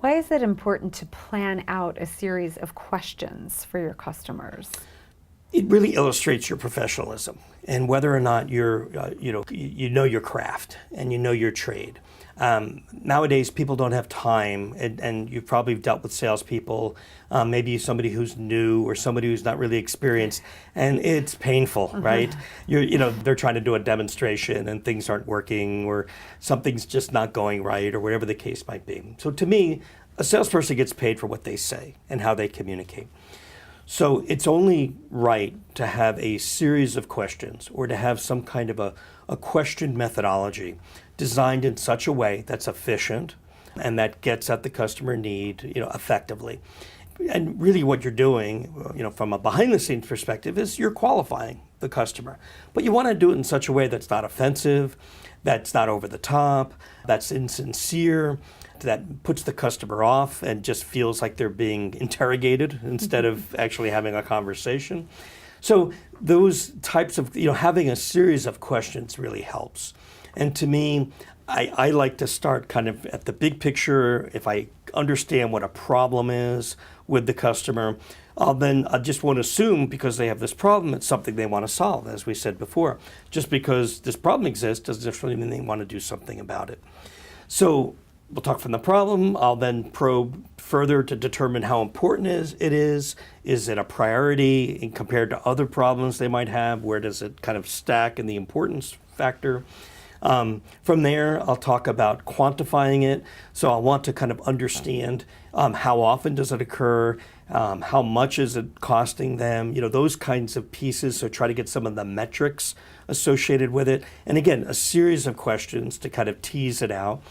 Why is it important to plan out a series of questions for your customers? It really illustrates your professionalism and whether or not you're, you know your craft and you know your trade. Nowadays, people don't have time, and you've probably dealt with salespeople, maybe somebody who's new or somebody who's not really experienced, and it's painful, right? They're trying to do a demonstration and things aren't working, or something's just not going right, or whatever the case might be. So to me, a salesperson gets paid for what they say and how they communicate. So it's only right to have a series of questions or to have some kind of a question methodology designed in such a way that's efficient and that gets at the customer need, effectively. And really what you're doing, from a behind the scenes perspective is you're qualifying the customer. But you want to do it in such a way that's not offensive, that's not over the top, that's insincere, that puts the customer off and just feels like they're being interrogated instead of actually having a conversation. So those types of, having a series of questions really helps. And to me, I like to start kind of at the big picture. If I understand what a problem is with the customer, then I just want to assume because they have this problem, it's something they want to solve, as we said before. Just because this problem exists doesn't necessarily mean they want to do something about it. So we'll talk from the problem. I'll then probe further to determine how important it is. Is it a priority compared to other problems they might have? Where does it kind of stack in the importance factor? From there, I'll talk about quantifying it. So I want to kind of understand how often does it occur, how much is it costing them, those kinds of pieces. So try to get some of the metrics associated with it. And again, a series of questions to kind of tease it out.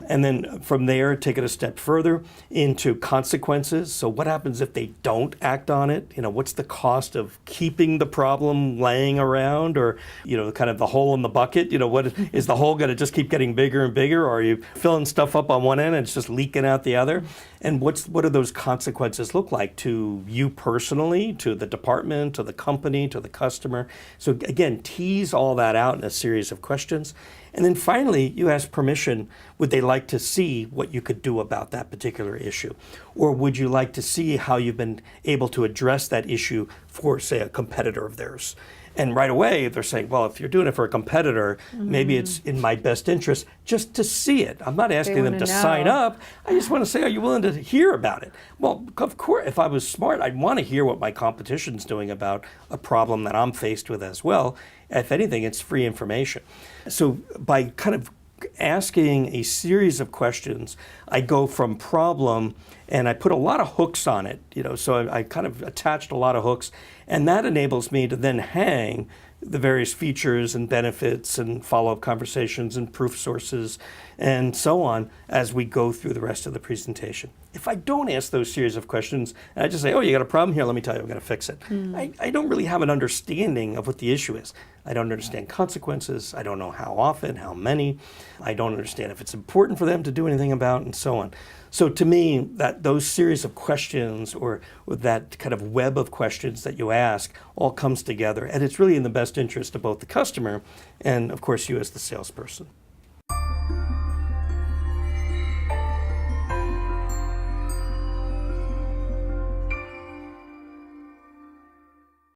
And then from there, take it a step further into consequences. So what happens if they don't act on it? What's the cost of keeping the problem laying around, or, kind of the hole in the bucket? What is the hole going to just keep getting bigger and bigger? Or are you filling stuff up on one end and it's just leaking out the other? And what do those consequences look like to you personally, to the department, to the company, to the customer? So again, tease all that out in a series of questions. And then finally, you ask permission, would they like to see what you could do about that particular issue? Or would you like to see how you've been able to address that issue for, say, a competitor of theirs? And right away, they're saying, well, if you're doing it for a competitor, maybe it's in my best interest just to see it. I'm not asking them to sign up. I just want to say, are you willing to hear about it? Well, of course, if I was smart, I'd want to hear what my competition's doing about a problem that I'm faced with as well. If anything, it's free information. So by kind of asking a series of questions, I go from problem and I put a lot of hooks on it, so I kind of attached a lot of hooks, and that enables me to then hang the various features and benefits and follow-up conversations and proof sources and so on as we go through the rest of the presentation. If I don't ask those series of questions and I just say, oh, you got a problem here, let me tell you, I'm going to fix it. I don't really have an understanding of what the issue is. I don't understand consequences. I don't know how often, how many. I don't understand if it's important for them to do anything about, and so on. So to me, that those series of questions or that kind of web of questions that you ask all comes together. And it's really in the best interest of both the customer and, of course, you as the salesperson.